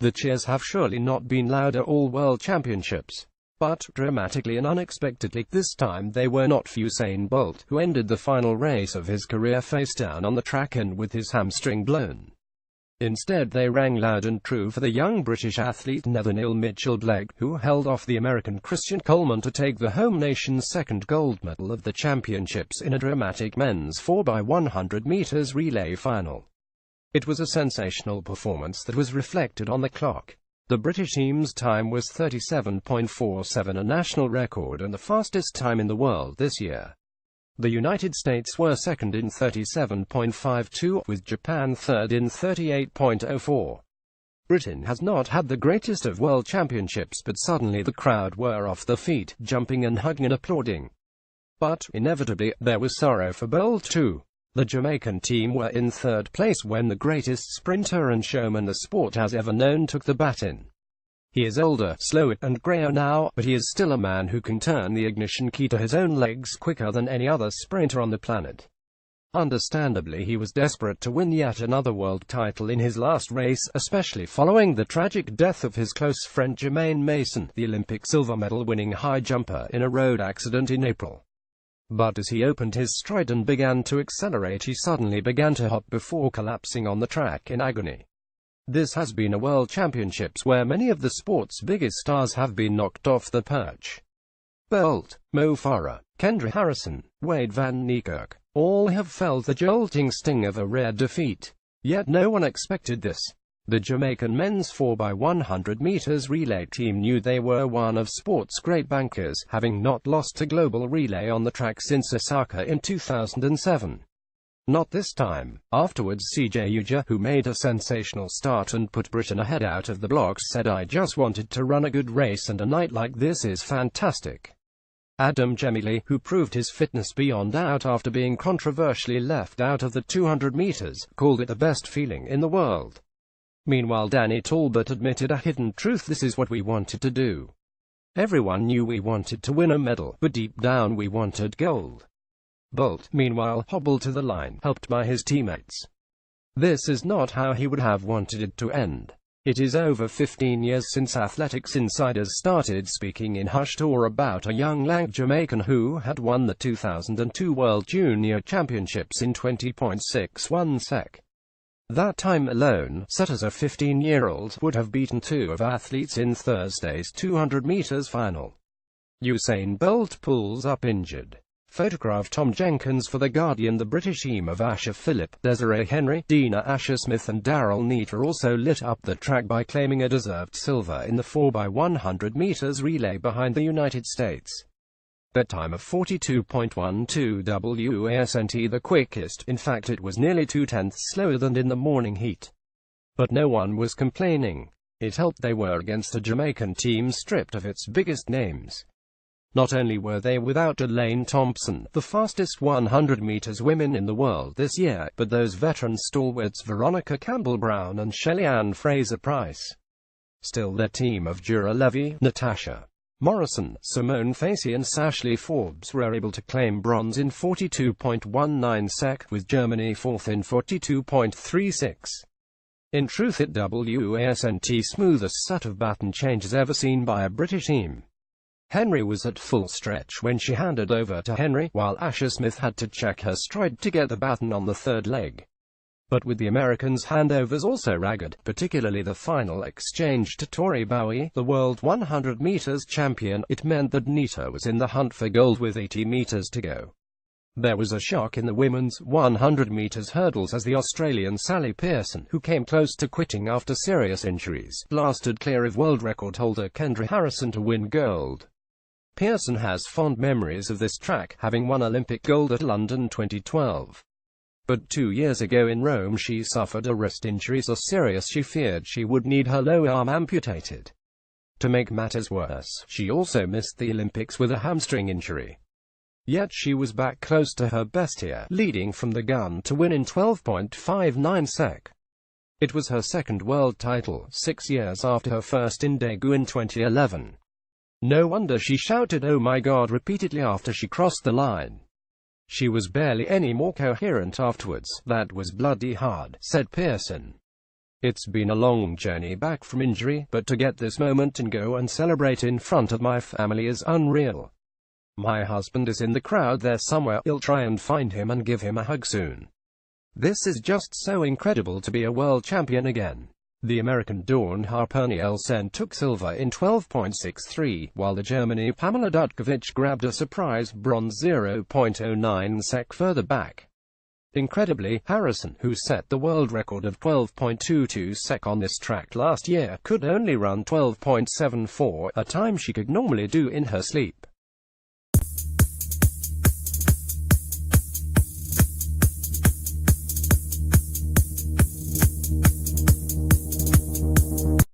The cheers have surely not been louder all World Championships. But, dramatically and unexpectedly, this time they were not for Usain Bolt, who ended the final race of his career face down on the track and with his hamstring blown. Instead they rang loud and true for the young British athlete Nathaniel Mitchell-Blake, who held off the American Christian Coleman to take the home nation's second gold medal of the championships in a dramatic men's 4x100 meters relay final. It was a sensational performance that was reflected on the clock. The British team's time was 37.47, a national record and the fastest time in the world this year. The United States were second in 37.52, with Japan third in 38.04. Britain has not had the greatest of world championships, but suddenly the crowd were off their feet, jumping and hugging and applauding. But, inevitably, there was sorrow for Bolt too. The Jamaican team were in third place when the greatest sprinter and showman the sport has ever known took the baton. He is older, slower, and greyer now, but he is still a man who can turn the ignition key to his own legs quicker than any other sprinter on the planet. Understandably, he was desperate to win yet another world title in his last race, especially following the tragic death of his close friend Jermaine Mason, the Olympic silver medal-winning high jumper, in a road accident in April. But as he opened his stride and began to accelerate, he suddenly began to hop before collapsing on the track in agony. This has been a World Championships where many of the sport's biggest stars have been knocked off the perch. Bolt, Mo Farah, Kendra Harrison, Wade van Niekerk, all have felt the jolting sting of a rare defeat. Yet no one expected this. The Jamaican men's 4x100 meters relay team knew they were one of sport's great bankers, having not lost to global relay on the track since Osaka in 2007. Not this time. Afterwards, CJ Uja, who made a sensational start and put Britain ahead out of the blocks, said, "I just wanted to run a good race and a night like this is fantastic." Adam Gemili, who proved his fitness beyond doubt after being controversially left out of the 200 meters, called it the best feeling in the world. Meanwhile, Danny Talbot admitted a hidden truth: "This is what we wanted to do. Everyone knew we wanted to win a medal, but deep down we wanted gold." Bolt, meanwhile, hobbled to the line, helped by his teammates. This is not how he would have wanted it to end. It is over 15 years since Athletics insiders started speaking in hushed awe about a young lank Jamaican who had won the 2002 World Junior Championships in 20.61 sec. That time alone, set as a 15-year-old, would have beaten two of athletes in Thursday's 200 meters final. Usain Bolt pulls up injured. Photograph Tom Jenkins for The Guardian. The British team of Asher Phillip, Desiree Henry, Dina Asher-Smith and Daryl Neater also lit up the track by claiming a deserved silver in the 4x100 meters relay behind the United States. That time of 42.12 WASNT, the quickest. In fact, it was nearly 0.2 slower than in the morning heat. But no one was complaining. It helped they were against a Jamaican team stripped of its biggest names. Not only were they without Elaine Thompson, the fastest 100 meters women in the world this year, but those veteran stalwarts Veronica Campbell-Brown and Shelly-Ann Fraser-Price. Still, their team of Dura Levy, Natasha Morrison, Simone Facey and Ashley Forbes were able to claim bronze in 42.19 sec, with Germany fourth in 42.36. In truth, it wasn't smoothest set of baton changes ever seen by a British team. Henry was at full stretch when she handed over to Henry, while Asher-Smith had to check her stride to get the baton on the third leg. But with the Americans' handovers also ragged, particularly the final exchange to Tori Bowie, the world 100 meters champion, it meant that Neater was in the hunt for gold with 80 meters to go. There was a shock in the women's 100 meters hurdles as the Australian Sally Pearson, who came close to quitting after serious injuries, blasted clear of world record holder Kendra Harrison to win gold. Pearson has fond memories of this track, having won Olympic gold at London 2012. But 2 years ago in Rome she suffered a wrist injury so serious she feared she would need her lower arm amputated. To make matters worse, she also missed the Olympics with a hamstring injury. Yet she was back close to her best here, leading from the gun to win in 12.59 sec. It was her second world title, 6 years after her first in Daegu in 2011. No wonder she shouted "Oh my God" repeatedly after she crossed the line. She was barely any more coherent afterwards. "That was bloody hard," said Pearson. It's been a long journey back from injury, but to get this moment and go and celebrate in front of my family is unreal. My husband is in the crowd there somewhere. I'll try and find him and give him a hug soon. This is just so incredible to be a world champion again. The American Dawn Harper Nielsen took silver in 12.63, while the Germany Pamela Dutkovic grabbed a surprise bronze 0.09 sec further back. Incredibly, Harrison, who set the world record of 12.22 sec on this track last year, could only run 12.74, a time she could normally do in her sleep.